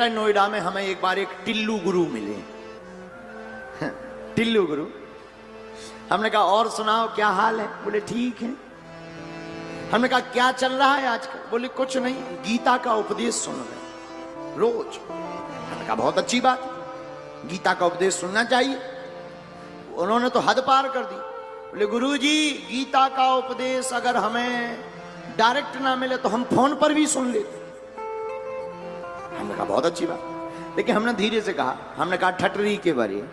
नोएडा में हमें एक बार एक टिल्लू गुरु मिले। टिल्लू गुरु। हमने कहा और सुनाओ क्या हाल है? बोले ठीक है। हमने कहा क्या चल रहा है आजकल? बोले कुछ नहीं, गीता का उपदेश सुन रहे रोज। हमने कहा बहुत अच्छी बात है, गीता का उपदेश सुनना चाहिए। उन्होंने तो हद पार कर दी। बोले गुरुजी गीता का उपदेश अगर हमें डायरेक्ट ना मिले तो हम फोन पर भी सुन लेते। हमने कहा बहुत अच्छी बात, लेकिन हमने धीरे से कहा, हमने कहा ठटरी के बारे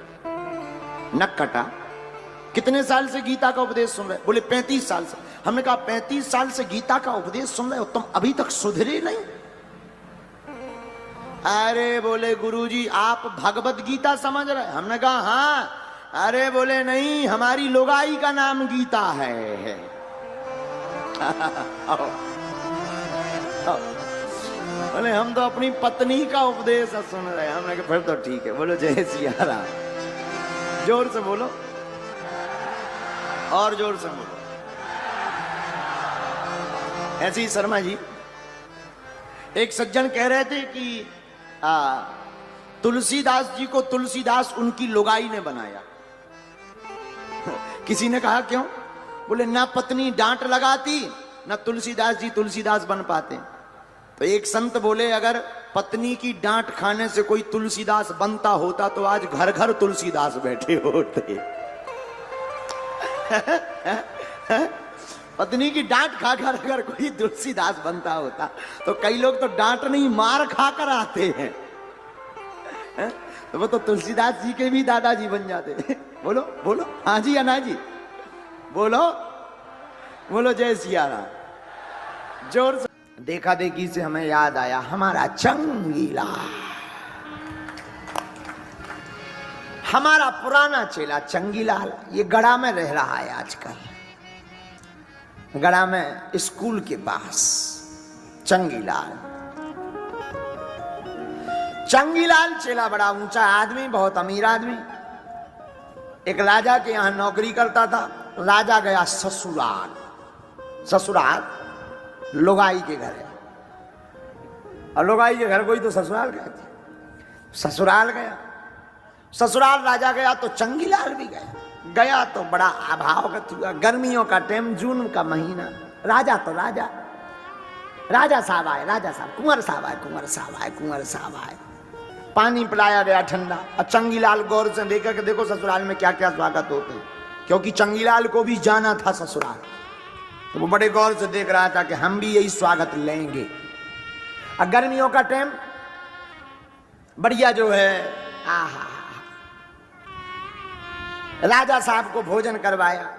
नक कटा, कितने साल से गीता का उपदेश सुन रहे? बोले 35 साल से। हमने कहा 35 साल से गीता का उपदेश सुन रहे हो, तुम अभी तक सुधरे नहीं? अरे बोले गुरुजी आप भगवत गीता समझ रहे? हमने कहा हाँ। अरे बोले नहीं, हमारी लोगाई का नाम गीता है। आओ, आओ। बोले हम तो अपनी पत्नी का उपदेश सुन रहे हैं। हमने कहा फिर तो ठीक है। बोलो जय सिया राम। जोर से बोलो, और जोर से बोलो। ऐसे ही शर्मा जी एक सज्जन कह रहे थे कि तुलसीदास जी को तुलसीदास उनकी लुगाई ने बनाया। किसी ने कहा क्यों? बोले ना पत्नी डांट लगाती ना तुलसीदास जी तुलसीदास बन पाते। तो एक संत बोले अगर पत्नी की डांट खाने से कोई तुलसीदास बनता होता तो आज घर घर तुलसीदास बैठे होते। पत्नी की डांट खाकर अगर कोई तुलसीदास बनता होता तो कई लोग तो डांट नहीं मार खाकर आते हैं। तो वो तो तुलसीदास जी के भी दादाजी बन जाते। बोलो बोलो हाँ जी या ना जी? बोलो बोलो जय सिया राम। जोर से। देखा देखी से हमें याद आया हमारा चंगीला, हमारा पुराना चेला चंगीलाल। ये गड़ा में रह रहा है आजकल, गड़ा में स्कूल के पास। चंगीलाल चंगीलाल चेला बड़ा ऊंचा आदमी, बहुत अमीर आदमी। एक राजा के यहां नौकरी करता था। राजा गया ससुराल। ससुराल लोगाई के घर है, और लोगाई के घर कोई तो ससुराल कहते। ससुराल गया, ससुराल राजा गया तो चंगीलाल भी गया। गया तो बड़ा अभावगत हुआ। गर्मियों का टाइम, जून का महीना। राजा तो राजा, राजा साहब आए, राजा साहब, कुंवर साहब आए, कुंवर साहब आए, कुंवर साहब आए। पानी पिलाया गया ठंडा। और चंगीलाल गौर से देखा कि देखो ससुराल में क्या क्या स्वागत होते हैं, क्योंकि चंगीलाल को भी जाना था ससुराल। तो वो बड़े गौर से देख रहा था कि हम भी यही स्वागत लेंगे। और गर्मियों का टाइम बढ़िया जो है, आहा। राजा साहब को भोजन करवाया।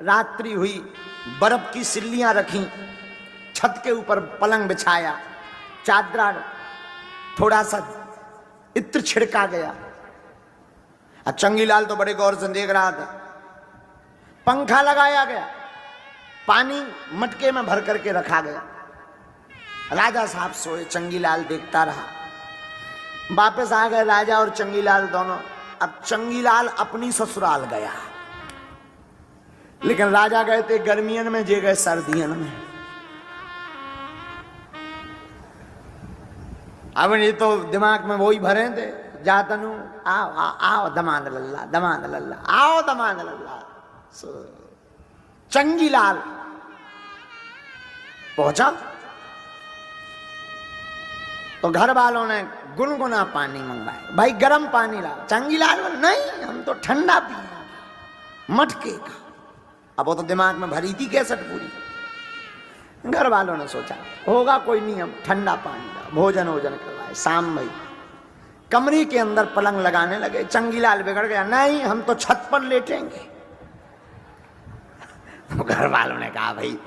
रात्रि हुई, बर्फ की सिल्लियां रखी, छत के ऊपर पलंग बिछाया, चादरा, थोड़ा सा इत्र छिड़का गया। और चंगीलाल तो बड़े गौर से देख रहा था। पंखा लगाया गया, पानी मटके में भर करके रखा गया। राजा साहब सोए, चंगीलाल देखता रहा। वापस आ गए राजा और चंगीलाल दोनों। अब चंगीलाल अपनी ससुराल गया, लेकिन राजा गए थे गर्मियन में, जे गए सर्दियन में। अब ये तो दिमाग में वही भरे थे, जातनु आओ आओ आओ दमाद लल्ला, दमाद लल्ला, आओ दमाद लल्ला। चंगीलाल पहुंचा तो घर वालों ने गुनगुना पानी मंगवाया। भाई गर्म पानी लाओ। चंगीलाल नहीं, हम तो ठंडा पिए मटके का। अब वो तो दिमाग में भरी थी कैसेट पूरी। घर वालों ने सोचा होगा कोई नहीं, हम ठंडा पानी लाओ। भोजन वोजन करवाए। शाम भाई कमरे के अंदर पलंग लगाने लगे। चंगीलाल बिगड़ गया, नहीं हम तो छत पर लेटेंगे। घर वालों ने कहा भाई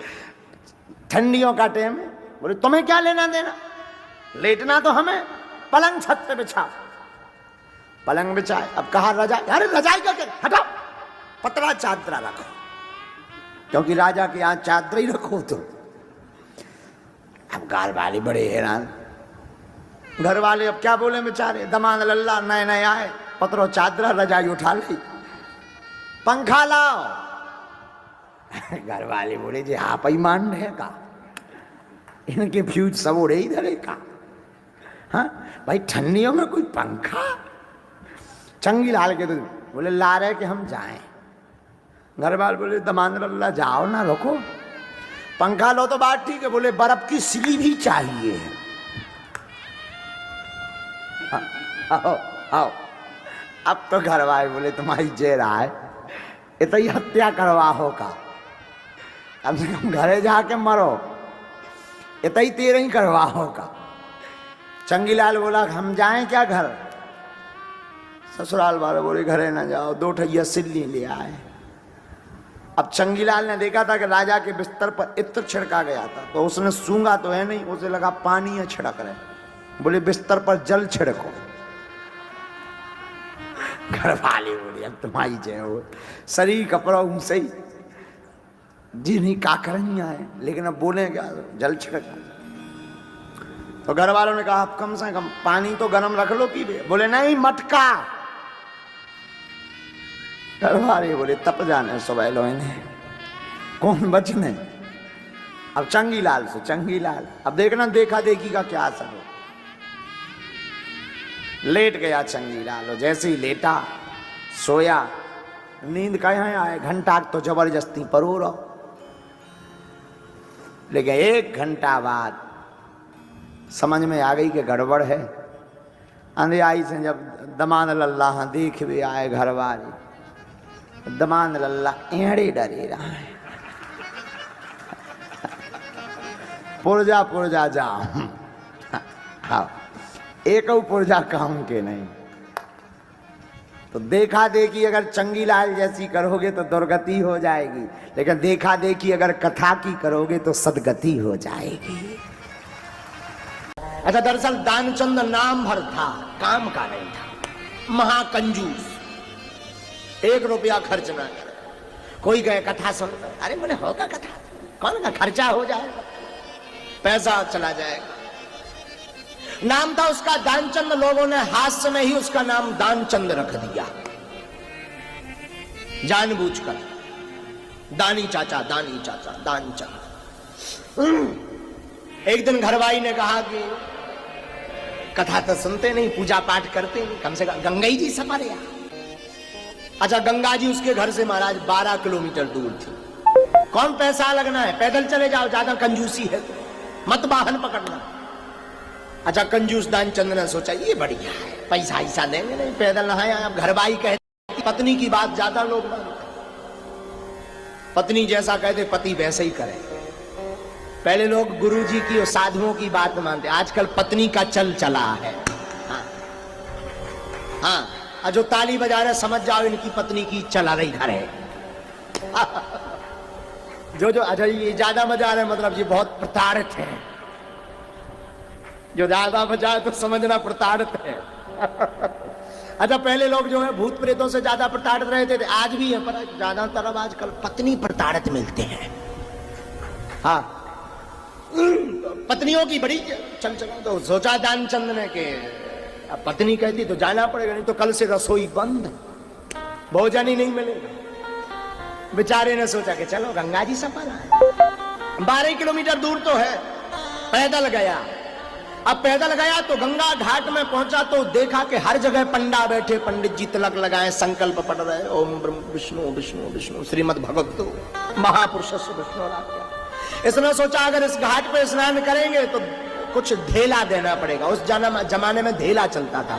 ठंडियों का टाइम है, बोले तुम्हें क्या लेना देना, लेटना तो हमें, पलंग छत पे बिछाओ। पलंग बिछाए। अब कहा रजाई, अरे रजाई का क्या, हटाओ, पतला चादरा रखो, क्योंकि राजा के यहां चादर ही रखो। तो अब घर वाले बड़े हैरान। घर वाले अब क्या बोले बेचारे, दमाद लल्ला नए नए आए, पतरो चादरा रजाई उठा ली, पंखा लाओ। घर वाले बोले जी आप ही मान रहे का, इनके फ्यूज सब उड़े इधर का। हाँ भाई ठंडियों में कोई पंखा। चंगीलाल के तो बोले ला रहे कि हम जाएं। घर वाले बोले दमान अल्लाह जाओ ना, रुको, पंखा लो तो बात ठीक है, बोले बर्फ की सिली भी चाहिए। आओ आओ। अब तो घर वाले बोले तुम्हारी जेरा है, इतना ही हत्या करवा होगा, अब से कम घरे जाके मरो, इतना ही तेरे ही करवा होगा। चंगीलाल बोला हम जाएं क्या घर? ससुराल वाले बोले घरे ना जाओ, 2 ठैया सिल्ली ले आए। अब चंगीलाल ने देखा था कि राजा के बिस्तर पर इत्र छिड़का गया था, तो उसने सूंघा तो है नहीं, उसे लगा पानी है छिड़क रहे। बोले बिस्तर पर जल छिड़को। घर वाले बोले अब तुम्हारी जय हो, शरीर कपड़ा उनसे ही जी नहीं का करनी आए, लेकिन अब बोले क्या, जल छिड़का। तो घर वालों ने कहा कम से कम पानी तो गर्म रख लो पी ले। बोले नहीं मटका। घर वाले बोले तप जाने सुबह लो इन्हें, कौन बचने। अब चंगीलाल से चंगीलाल, अब देखना देखा देखी का क्या असर हो। लेट गया चंगीलाल, जैसे ही लेटा सोया, नींद कहाँ आए, घंटा तो जबरदस्ती परो रहो। लेकिन 1 घंटा बाद समझ में आ गई कि गड़बड़ है। अंधेराई से जब दमान लल्ला देख भी आए घर वाले, दमान लल्ला एड़े डरे रहा है। पुरजा पुरजा जाओ, हाँ एक पुरजा काम के नहीं। तो देखा देखी अगर चंगीलाल जैसी करोगे तो दुर्गति हो जाएगी, लेकिन देखा देखी अगर कथा की करोगे तो सदगति हो जाएगी। अच्छा दरअसल दानचंद नाम भर था, काम का नहीं था, महाकंजूस, 1 रुपया खर्च ना करे। कोई गए कथा सुन, अरे बोले होगा कथा, कौन का खर्चा हो जाएगा, पैसा चला जाएगा। नाम था उसका दानचंद, लोगों ने हास्य में ही उसका नाम दानचंद रख दिया, जानबूझकर। दानी चाचा दानचंद। एक दिन घरवाई ने कहा कि कथा तो सुनते नहीं, पूजा पाठ करते नहीं, कम से कम गंगाई जी सफर या। अच्छा गंगा जी उसके घर से महाराज 12 किलोमीटर दूर थी। कौन पैसा लगना है, पैदल चले जाओ, ज्यादा कंजूसी है तो मत वाहन पकड़ना। अच्छा कंजूस दानचंद ने सोचा ये बढ़िया है, पैसा ऐसा देंगे नहीं, पैदल नहाए। अब घरवाई कहती, पत्नी की बात ज्यादा लोग मानते, पत्नी जैसा कहते पति वैसे ही करे। पहले लोग गुरुजी की और साधुओं की बात मानते, आजकल पत्नी का चल चला है। हाँ जो ताली बजा रहे समझ जाओ इनकी पत्नी की चला रही घर है। जो अच्छा ये ज्यादा बजा रहे मतलब ये बहुत प्रताड़ित है, जो ज्यादा बजाए तो समझना प्रताड़ित है। अच्छा पहले लोग जो है भूत प्रेतों से ज्यादा प्रताड़ित रहते थे, आज भी है, पर ज्यादातर अब आजकल पत्नी प्रताड़ित मिलते हैं। हाँ पत्नियों की बड़ी चल चला। तो सोचा दानचंद ने कि अब पत्नी कहती तो जाना पड़ेगा, नहीं तो कल से रसोई बंद, भोजन ही नहीं मिलेगा। बेचारे ने सोचा कि चलो गंगा जी सफर आए। 12 किलोमीटर दूर तो है, पैदल गया। अब पैदल गया तो गंगा घाट में पहुंचा तो देखा कि हर जगह पंडा बैठे, पंडित जी तिलक लगाए, संकल्प पढ़ रहे, ओम ब्रह्म विष्णु विष्णु विष्णु श्रीमद् भगवतो महापुरुष विष्णु। इसने सोचा अगर इस घाट पे स्नान करेंगे तो कुछ ढेला देना पड़ेगा। उस जमाने में ढेला चलता था,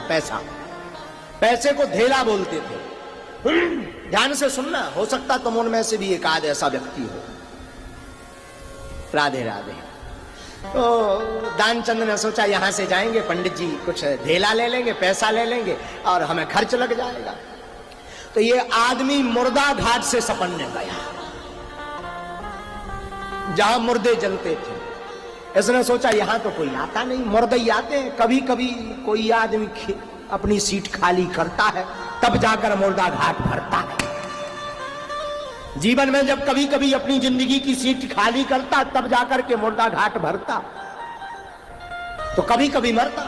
पैसे को ढेला बोलते थे। ध्यान से सुनना, हो सकता तुम उनमें से भी एक आध ऐसा व्यक्ति हो। राधे राधे। तो दानचंद ने सोचा यहां से जाएंगे, पंडित जी कुछ ढेला ले लेंगे, पैसा ले लेंगे और हमें खर्च लग जाएगा। तो ये आदमी मुर्दा घाट से सपन्ने गया, जहां मुर्दे जलते थे। इसने सोचा यहां तो कोई आता नहीं, मुर्दे ही आते हैं, कभी कभी कोई आदमी अपनी सीट खाली करता है तब जाकर मुर्दा घाट भरता है। जीवन में जब कभी कभी अपनी जिंदगी की सीट खाली करता तब जाकर के मुर्दा घाट भरता, तो कभी कभी मरता।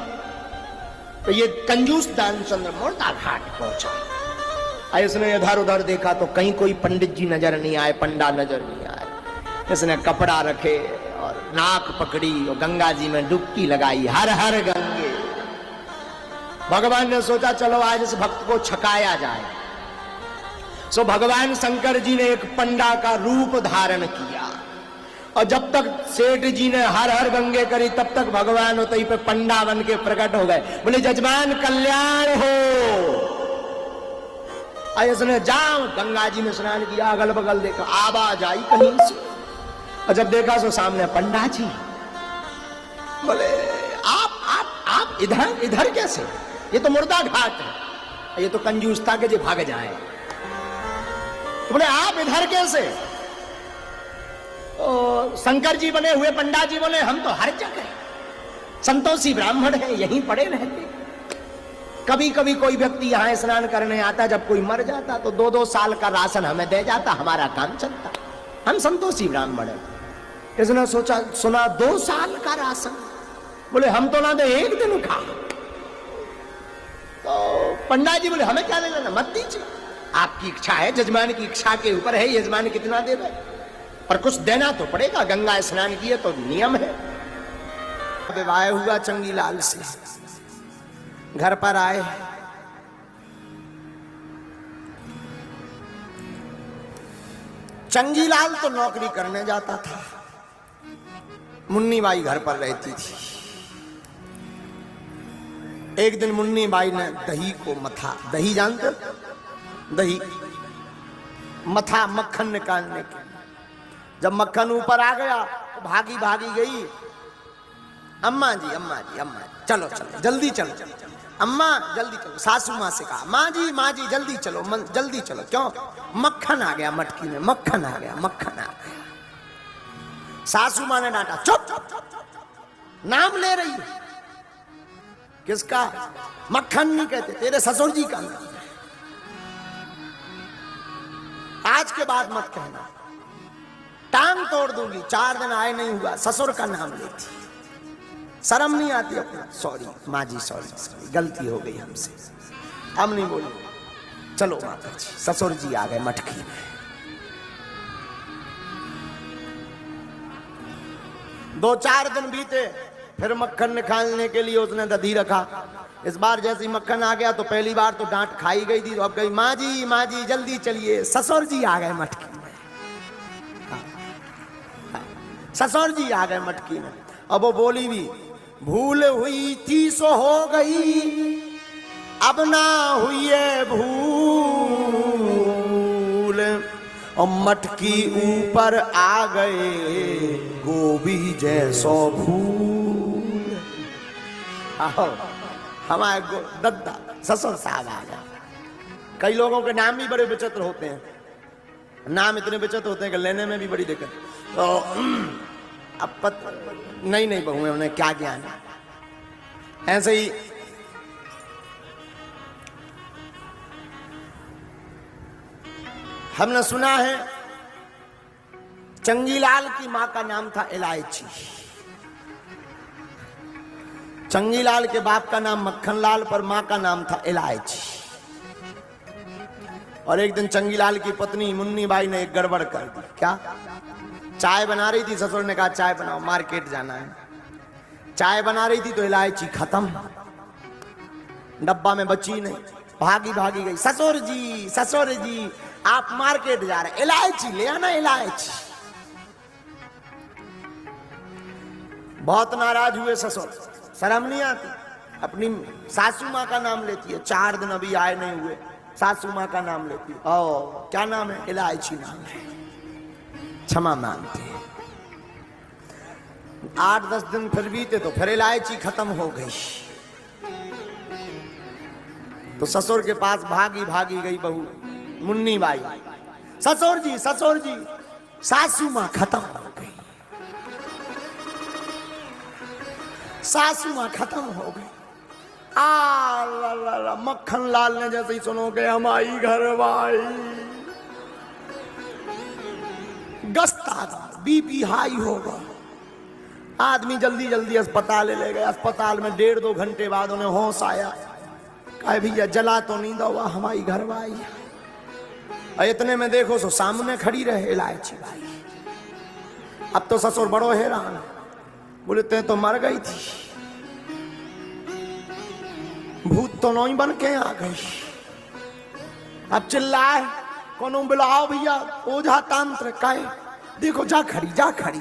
तो ये कंजूस दानचंद्र मुर्दा घाट पहुंचा। इसने इधर उधर देखा तो कहीं कोई पंडित जी नजर नहीं आए, पंडा नजर नहीं आए। इसने कपड़ा रखे और नाक पकड़ी और गंगा जी में डुबकी लगाई, हर हर गंगे भगवान ने सोचा चलो आज इस भक्त को छकाया जाए। सो भगवान शंकर जी ने एक पंडा का रूप धारण किया और जब तक सेठ जी ने हर हर गंगे करी तब तक भगवान उतई पे पंडा बन के प्रकट हो गए। बोले जजमान कल्याण हो। इसने जाओ गंगा जी में स्नान किया, अगल बगल देखा आवाज आई कहीं से और जब देखा सो सामने पंडा जी। बोले आप इधर कैसे? ये तो मुर्दा घाट है, ये तो कंजूस था कि जो भाग जाए। तो बोले आप इधर कैसे? शंकर जी बने हुए पंडा जी बोले हम तो हर जगह संतोषी ब्राह्मण है, यहीं पड़े रहते। कभी कभी कोई व्यक्ति यहाँ स्नान करने आता, जब कोई मर जाता तो 2-2 साल का राशन हमें दे जाता, हमारा काम चलता। हम संतोषी ब्राह्मण है। इसने सोचा सुना 2 साल का राशन, बोले हम तो ना दे, एक दिन खा। तो पंडा जी बोले हमें क्या देना, मत दीजिए, आपकी इच्छा है, जजमान की इच्छा के ऊपर है यजमान कितना देवे, पर कुछ देना तो पड़ेगा। गंगा स्नान किए तो नियम है। विवाह हुआ चंगीलाल से, घर पर आए। चंगीलाल तो नौकरी करने जाता था, मुन्नी बाई घर पर रहती थी। एक दिन मुन्नी बाई ने दही को मथा, दही जानते, दही मथा मक्खन निकालने के। जब मक्खन ऊपर आ गया तो भागी भागी गई, अम्मा जी चलो चलो जल्दी चलो, अम्मा जल्दी चलो। सासू माँ से कहा माँ जी जल्दी चलो, जल्दी चलो। क्यों? मक्खन आ गया मटकी में, मक्खन आ गया। सासू माँ ने डांटा, चुप, नाम ले रही है। किसका? मक्खन नहीं कहते, तेरे ससुर जी का नाम। आज के बाद मत कहना, टांग तोड़ दूंगी। 4 दिन आए नहीं हुआ, ससुर का नाम लेती। शर्म नहीं आती अपना? सॉरी माँ जी, सॉरी गलती हो गई हमसे, हम नहीं बोले। चलो माता जी, ससुर जी आ गए मटकी में। 2-4 दिन बीते, फिर मक्खन निकालने के लिए उसने दही रखा। इस बार जैसे मक्खन आ गया तो पहली बार तो डांट खाई गई थी, तो अब गई माँ जी जल्दी चलिए, ससुर जी आ गए मटकी में। ससुर जी आ गए मटकी में। अब वो बोली भी, भूल हुई थी सो हो गई, अब ना हुई है भूल, और मटकी ऊपर आ गए गोभी जैसो फूल। आओ हमारे दद्दा ससुर साहब आ गया। कई लोगों के नाम भी बड़े विचित्र होते हैं, नाम इतने विचित्र होते हैं कि लेने में भी बड़ी दिक्कत। तो अब नहीं बहू है, उन्हें क्या ज्ञान है। ऐसे ही हमने सुना है चंगीलाल की मां का नाम था इलायची, चंगीलाल के बाप का नाम मक्खनलाल, पर मां का नाम था इलायची। और एक दिन चंगीलाल की पत्नी मुन्नी बाई ने एक गड़बड़ कर दी। क्या? चाय बना रही थी, ससुर ने कहा चाय बनाओ, मार्केट जाना है। चाय बना रही थी तो इलायची खत्म, डब्बा में बची नहीं। भागी गई, ससुर जी आप मार्केट जा रहे, इलायची ले आना, इलायची। बहुत नाराज हुए ससुर, शर्म नहीं आती, अपनी सासू माँ का नाम लेती है। 4 दिन अभी आए नहीं हुए, सासू माँ का नाम लेती है। ओ क्या नाम है? इलायची नाम है। क्षमा मांगते हैं। 8-10 दिन फिर बीते तो फिर इलायची खत्म हो गई। तो ससुर के पास भागी गई बहू मुन्नी बाई, ससुर जी सासू माँ खत्म हो गई, सासू माँ खत्म हो गई। मक्खन लाल ने जैसे ही सुनो के हमारी घर भाई गस्ता, बीपी हाई होगा। आदमी जल्दी अस्पताल ले गए। अस्पताल में 1.5-2 घंटे बाद उन्हें होश आया। कहे भैया जला तो नहीं दवा हमारी घर भाई। इतने में देखो सो सामने खड़ी रहे इलायची भाई। अब तो ससुर बड़ो हैरान, बोले ते तो मर गई थी, भूत तो नहीं बन के आ गई। अब चिल्लाए कोनो बुलाओ भैया, ओझा तांत्र काहे, देखो जा खड़ी जा खड़ी।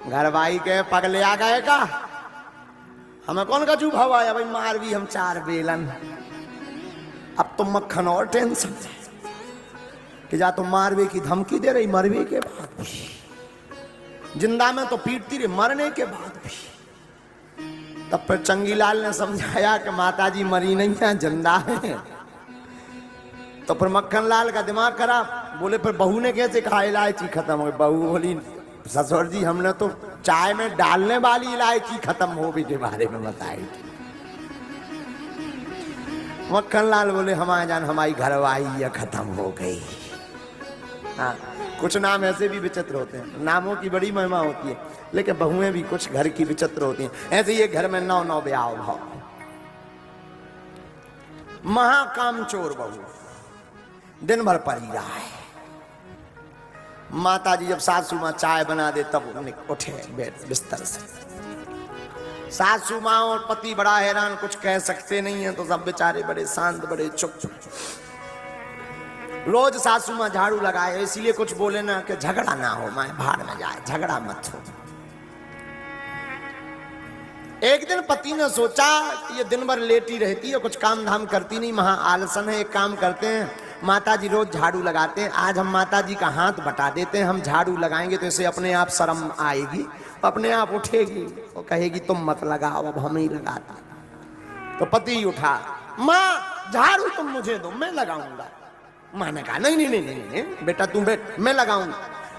घर भाई के पगले आ गए का, हमें कौन का चुप हवा भाई, मार भी हम 4 बेलन। अब तो मक्खन और टेंशन कि जा तो मारवे की धमकी दे रही, मरवे के बाद भी, जिंदा में तो पीटती रही, मरने के बाद भी। तब फिर चंगीलाल ने समझाया कि माताजी मरी नहीं है, जिंदा है। तो फिर मक्खन लाल का दिमाग खराब, बोले फिर बहू ने कैसे कहा इलायची खत्म हो गई। बहू बोली ससुर जी हमने तो चाय में डालने वाली इलायची खत्म हो गई के बारे में बताई थी। मक्खन लाल बोले हमारे जान हमारी घरवाई या खत्म हो गई। हाँ, कुछ नाम ऐसे भी विचित्र होते हैं, नामों की बड़ी महिमा होती है, लेकिन बहुएं भी कुछ घर की विचित्र होती हैं। ऐसे ये घर में 9 ब्याह भाव। महाकामचोर बहू दिन भर पड़ी रहा है। माता जी जब सासू माँ चाय बना दे तब उठे बिस्तर से। सासू माँ और पति बड़ा हैरान, कुछ कह सकते नहीं है, तो सब बेचारे बड़े शांत, बड़े चुप चुप। रोज सासू माँ झाड़ू लगाए, इसीलिए कुछ बोले ना कि झगड़ा ना हो, मैं भाड़ में जाए, झगड़ा मत हो। एक दिन पति ने सोचा कि ये दिन भर लेटी रहती है, कुछ काम धाम करती नहीं, महा आलसन है। एक काम करते हैं, माता जी रोज झाड़ू लगाते हैं, आज हम माता जी का हाथ बटा देते हैं, हम झाड़ू लगाएंगे तो इसे अपने आप शर्म आएगी, अपने आप उठेगी, वो कहेगी तुम मत लगाओ, अब हम ही लगाता। तो पति उठा, माँ झाड़ू तुम मुझे दो, मैं लगाऊंगा। माँ ने कहा नहीं नहीं नहीं नहीं, नहीं बेटा तुम बैठ, मैं लगाऊंगा।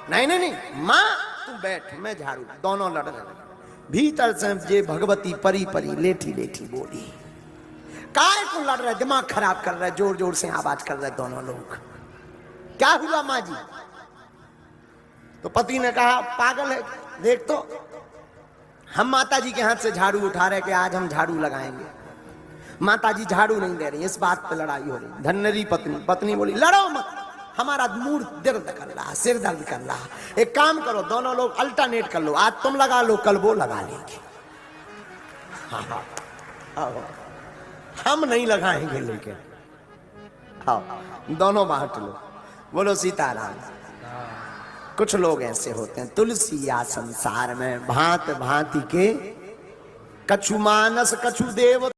नहीं नहीं नहीं माँ तू बैठ, मैं झाड़ू। दोनों लड़ रहे। भीतर से जे भगवती परी परी लेठी लेठी बोली, काय को लड़ रहे, दिमाग खराब कर रहे, जोर जोर से आवाज कर रहे दोनों लोग। क्या हुआ माँ जी? तो पति ने कहा पागल है, देख तो हम माता जी के हाथ से झाड़ू उठा रहे कि आज हम झाड़ू लगाएंगे, माता जी झाड़ू नहीं दे रही, इस बात पे लड़ाई हो रही। धन्यरी पत्नी बोली लड़ो मत, हमारा मूड दर्द कर रहा, सिर दर्द कर रहा, एक काम करो दोनों लोग अल्टरनेट कर लो, आज तुम लगा लो कल वो लगा लेंगे। हम नहीं लगाएंगे, लेकिन आओ दोनों बांट लो। बोलो सीताराम। कुछ लोग ऐसे होते हैं, तुलसी या संसार में भांत भांति के, कछु मानस कछु देव।